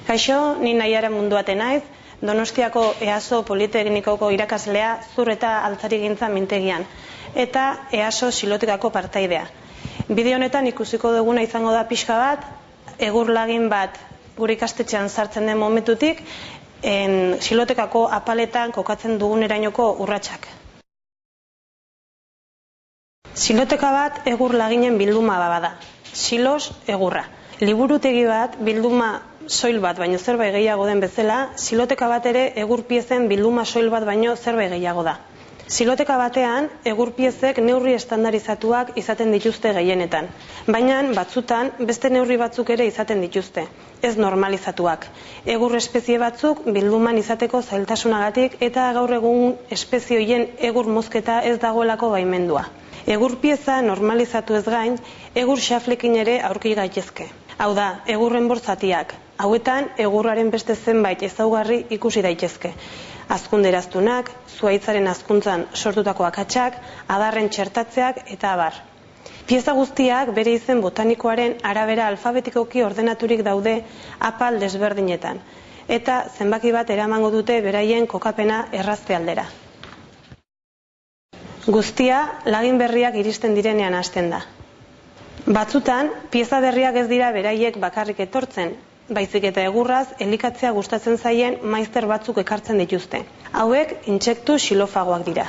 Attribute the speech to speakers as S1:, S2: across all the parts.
S1: Kaixo, ni Naiara Munduate naiz, Donostiako EASO Politeknikoko irakaslea zur eta altzarigintza mintegian, eta EASO Xilotekako partaidea. Bideo honetan ikusiko duguna izango da pixka bat, egur lagin bat gure ikastetxean sartzen den momentutik, Xilotekako apaletan kokatzen dugunerainoko urratsak. Xiloteka bat egur laginen bilduma bada, xilos egurra. Liburutegi bat bilduma soil bat baino zerbait gehiago den bezala, xiloteka bat ere egur piezen bilduma soil bat baino zerbait gehiago da. Xiloteka batean egur piezek neurri estandarizatuak izaten dituzte gehienetan, baina batzutan beste neurri batzuk ere izaten dituzte, ez normalizatuak. Egur espezie batzuk bilduman izateko zailtasunagatik eta gaur egun espezie horien egur mozketa ez dagoelako baimendua. Egur pieza normalizatu ez gain, egur xaflekin ere aurki gaitezke. Hau da, egurren bortzatiak. Hauetan, egurraren beste zenbait ezaugarri ikusi daitezke. Azkunderaztunak, zuhaitzaren azkuntzan sortutako akatsak, adarren txertatzeak eta abar. Pieza guztiak bere izen botanikoaren arabera alfabetikoki ordenaturik daude apal desberdinetan, eta zenbaki bat eramango dute beraien kokapena errazte aldera. Guztia, lagin berriak iristen direnean hasten da. Batzutan, pieza berriak ez dira beraiek bakarrik etortzen, baizik eta egurraz elikatzea gustatzen zaien maizter batzuk ekartzen dituzte. Hauek intsektu xilofagoak dira.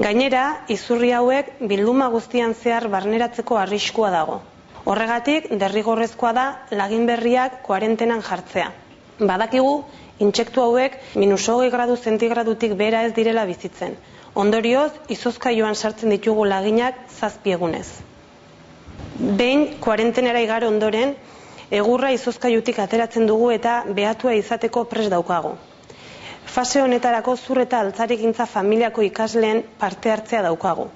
S1: Gainera, izurri hauek bilduma guztian zehar barneratzeko arriskua dago. Horregatik, derrigorrezkoa da lagin berriak kuarentenan jartzea. Badakigu, intsektu hauek -20°C behera ez direla bizitzen. Ondorioz, izozkailuan sartzen ditugu laginak 7 egunez. Behin kuarentenera igaro ondoren, egurra izozkailutik ateratzen dugu eta behatua izateko prest daukagu. Fase honetarako zur eta altzarigintza familiako ikasleen parte hartzea daukagu.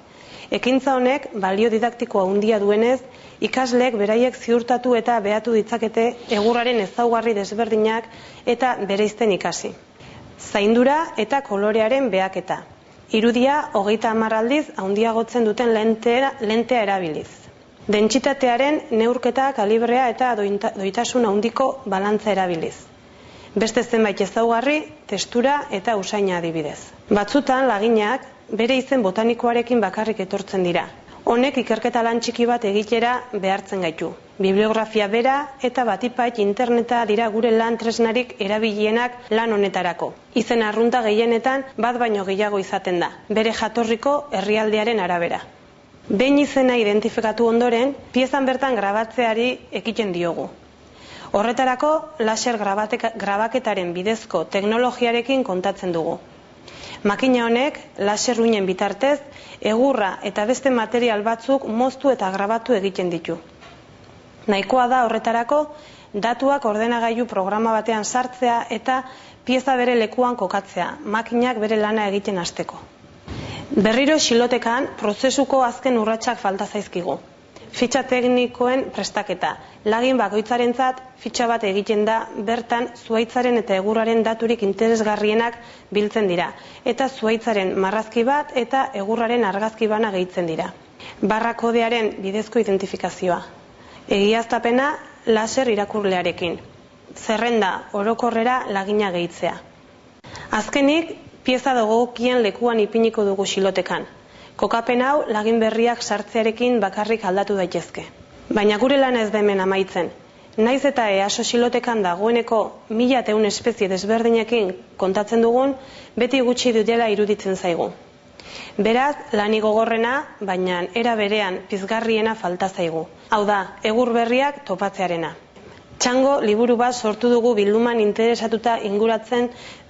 S1: Ekintza honek balio didaktikoa handia duenez, ikasleek beraiek ziurtatu eta behatu ditzakete egurraren ezaugarri desberdinak eta bereizten ikasi. Zaindura eta kolorearen behaketa. Irudia 30 aldiz handiagotzen duten lentea erabiliz. Dentsitatearen neurketa, kalibrea eta doitasun handiko balantza erabiliz. Beste zenbait ezaugarri, testura eta usaina adibidez. Batzutan laginak bere izen botanikoarekin bakarrik etortzen dira. Honek ikerketa lan txiki bat egitera behartzen gaitu. Bibliografia bera eta batipait interneta dira gure lan tresnarik erabilienak lan honetarako. Izen arrunta gehienetan bat baino gehiago izaten da, bere jatorriko herrialdearen arabera. Behin izena identifikatu ondoren, piezan bertan grabatzeari ekiten diogu. Horretarako, laser grabaketaren bidezko teknologiarekin kontatzen dugu. Makina honek, laser uinen bitartez, egurra eta beste material batzuk moztu eta grabatu egiten ditu. Nahikoa da horretarako, datuak ordenagailu programa batean sartzea eta pieza bere lekuan kokatzea, makinak bere lana egiten hasteko. Berriro xilotekan prozesuko azken urratsak falta zaizkigu. Fitxa teknikoen prestaketa. Lagin bakoitzarentzat fitxa bat egiten da, bertan zuhaitzaren eta egurraren daturik interesgarrienak biltzen dira, eta zuhaitzaren marrazki bat eta egurraren argazki bana gehitzen dira. Barra kodearen bidezko identifikazioa. Egiaztapena laser irakurlearekin. Zerrenda orokorrera lagina gehitzea. Azkenik, pieza dogokien lekuan ipiniko dugu xilotekan. Kokapen hau lagin berriak sartzearekin bakarrik aldatu daitezke. Baina gure lana ez da hemen amaitzen. Naiz eta EASO Xilotekan dagoeneko 1100 espezie desberdinekin kontatzen dugun, beti gutxi dutela iruditzen zaigu. Beraz, lanik gogorrena, baina era berean pizgarriena falta zaigu. Hau da, egur berriak topatzearena. Txango liburu bat sortu dugu bilduman interesatuta inguratzen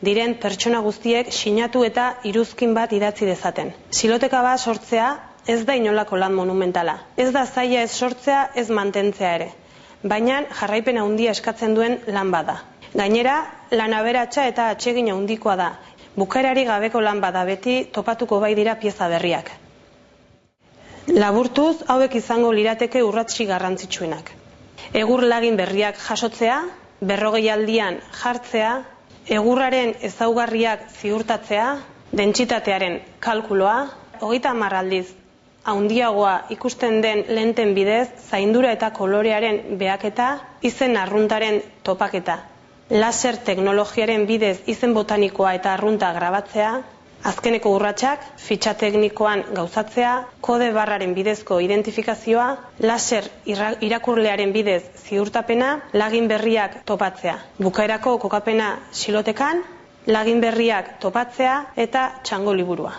S1: diren pertsona guztiek sinatu eta iruzkin bat idatzi dezaten. Xiloteka bat sortzea ez da inolako lan monumentala. Ez da zaila ez sortzea, ez mantentzea ere. Baina jarraipena handia eskatzen duen lan bada. Gainera, lan aberatsa eta atsegin handikoa da. Bukaerari gabeko lan bada, beti topatuko bai dira pieza berriak. Laburtuz, hauek izango lirateke urratsi garrantzitsuenak. Egur lagin berriak jasotzea, 40 aldian jartzea, egurraren ezaugarriak ziurtatzea, dentsitatearen kalkuloa, 30 aldiz handiagoa ikusten den lenten bidez, zaindura eta kolorearen behaketa, izen arruntaren topaketa. laser teknologiaren bidez izen botanikoa eta arrunta grabatzea, azkeneko urratsak, fitxa teknikoan gauzatzea, kode barraren bidezko identifikazioa, laser irakurlearen bidez ziurtapena, lagin berriak topatzea. Bukaerako kokapena xilotekan, lagin berriak topatzea eta txango liburua.